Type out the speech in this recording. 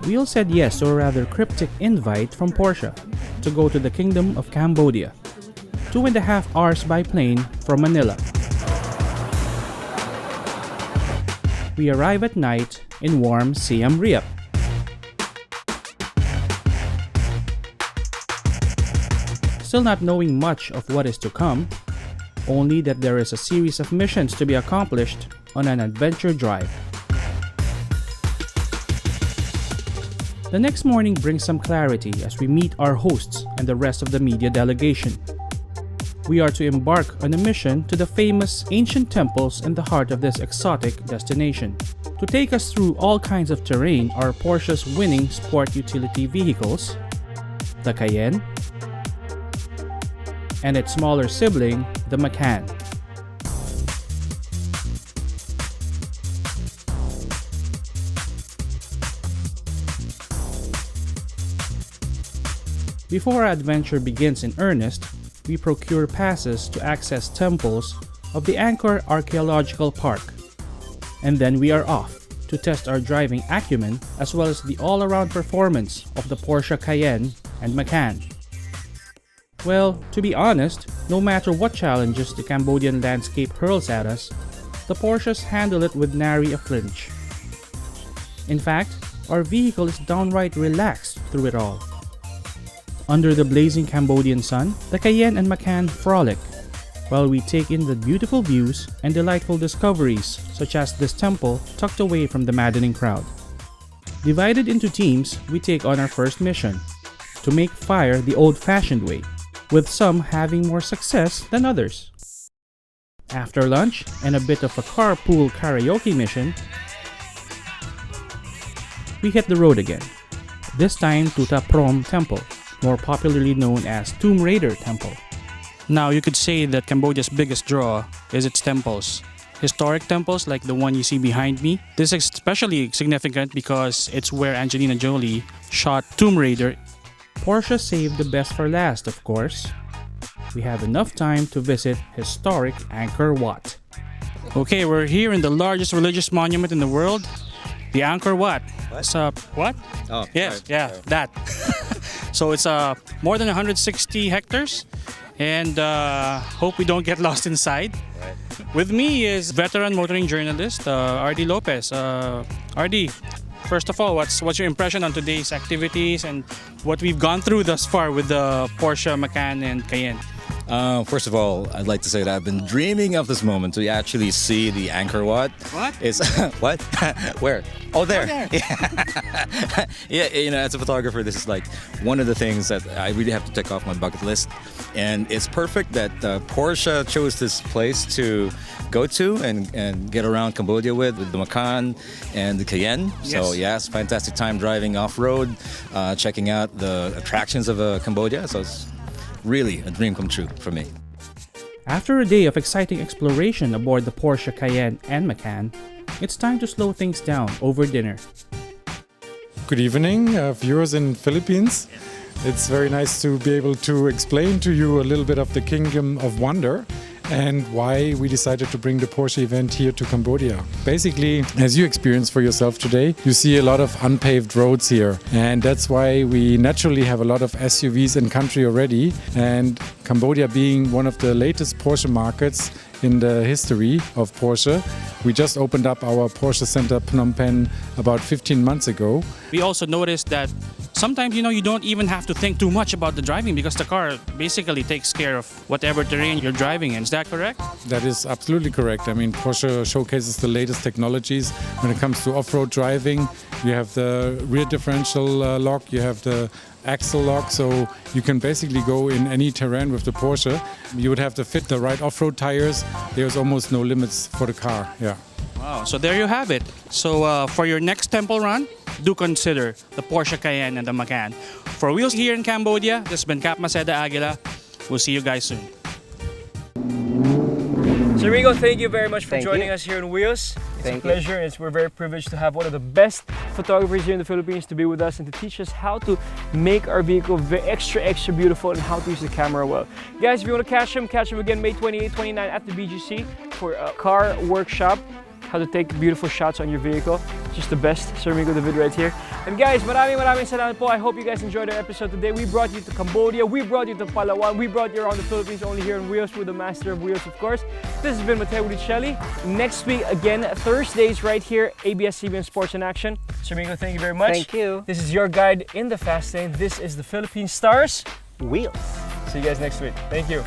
Wheels said yes to a rather cryptic invite from Porsche to go to the Kingdom of Cambodia, 2.5 hours by plane from Manila. We arrive at night in warm Siem Reap. Still not knowing much of what is to come, only that there is a series of missions to be accomplished on an adventure drive. The next morning brings some clarity as we meet our hosts and the rest of the media delegation. We are to embark on a mission to the famous ancient temples in the heart of this exotic destination. To take us through all kinds of terrain are Porsche's winning sport utility vehicles, the Cayenne, and its smaller sibling, the Macan. Before our adventure begins in earnest, we procure passes to access temples of the Angkor Archaeological Park. And then we are off to test our driving acumen as well as the all-around performance of the Porsche Cayenne and Macan. Well, to be honest, no matter what challenges the Cambodian landscape hurls at us, the Porsches handle it with nary a flinch. In fact, our vehicle is downright relaxed through it all. Under the blazing Cambodian sun, the Cayenne and Macan frolic, while we take in the beautiful views and delightful discoveries such as this temple tucked away from the maddening crowd. Divided into teams, we take on our first mission, to make fire the old-fashioned way, with some having more success than others. After lunch and a bit of a carpool karaoke mission, we hit the road again, this time to Ta Prohm Temple, more popularly known as Tomb Raider Temple. Now, you could say that Cambodia's biggest draw is its temples. Historic temples like the one you see behind me. This is especially significant because it's where Angelina Jolie shot Tomb Raider. Porsche saved the best for last, of course. We have enough time to visit historic Angkor Wat. Okay, we're here in the largest religious monument in the world, the Angkor Wat. What's up? What? Oh, yes, sorry. yeah, Sorry. that. So it's more than 160 hectares, and hope we don't get lost inside. Right. With me is veteran motoring journalist RD Lopez. RD, first of all, what's your impression on today's activities and what we've gone through thus far with the Porsche Macan and Cayenne? First of all, I'd like to say that I've been dreaming of this moment to actually see the Angkor Wat. What? It's what? Where? Oh, there. Oh, there. Yeah, you know, as a photographer, this is like one of the things that I really have to tick off my bucket list. And it's perfect that Porsche chose this place to go to and get around Cambodia with the Macan and the Cayenne. Yes. So yes, fantastic time driving off-road, checking out the attractions of Cambodia. So it's really a dream come true for me. After a day of exciting exploration aboard the Porsche Cayenne and Macan, it's time to slow things down over dinner. Good evening, viewers in Philippines. It's very nice to be able to explain to you a little bit of the Kingdom of Wonder and why we decided to bring the Porsche event here to Cambodia. Basically, as you experienced for yourself today, you see a lot of unpaved roads here, and that's why we naturally have a lot of SUVs in country already. And Cambodia being one of the latest Porsche markets in the history of Porsche, we just opened up our Porsche Center Phnom Penh about 15 months ago. We also noticed that sometimes, you don't even have to think too much about the driving because the car basically takes care of whatever terrain you're driving in. Is that correct? That is absolutely correct. I mean, Porsche showcases the latest technologies when it comes to off-road driving. You have the rear differential lock, you have the axle lock, so you can basically go in any terrain with the Porsche. You would have to fit the right off-road tires. There's almost no limits for the car. Yeah. Wow, so there you have it. So for your next temple run, do consider the Porsche Cayenne and the Macan. For Wheels here in Cambodia, this has been Cap Maceda Aguila. We'll see you guys soon. So Rigo, thank you very much for Thank joining you. us here in Wheels. a pleasure. We're very privileged to have one of the best photographers here in the Philippines to be with us and to teach us how to make our vehicle extra beautiful and how to use the camera well. Guys, if you want to catch him again May 28, 29 at the BGC for a car workshop. How to take beautiful shots on your vehicle. Just the best. Sir Miko David right here. And guys, maraming salamat po. I hope you guys enjoyed our episode today. We brought you to Cambodia. We brought you to Palawan. We brought you around the Philippines only here on Wheels with the master of wheels, of course. This has been Mateo Udicelli. Next week, again, Thursdays right here, ABS-CBN Sports in Action. Sir Miko, thank you very much. Thank you. This is your guide in the fast lane. This is the Philippine Stars Wheels. See you guys next week. Thank you.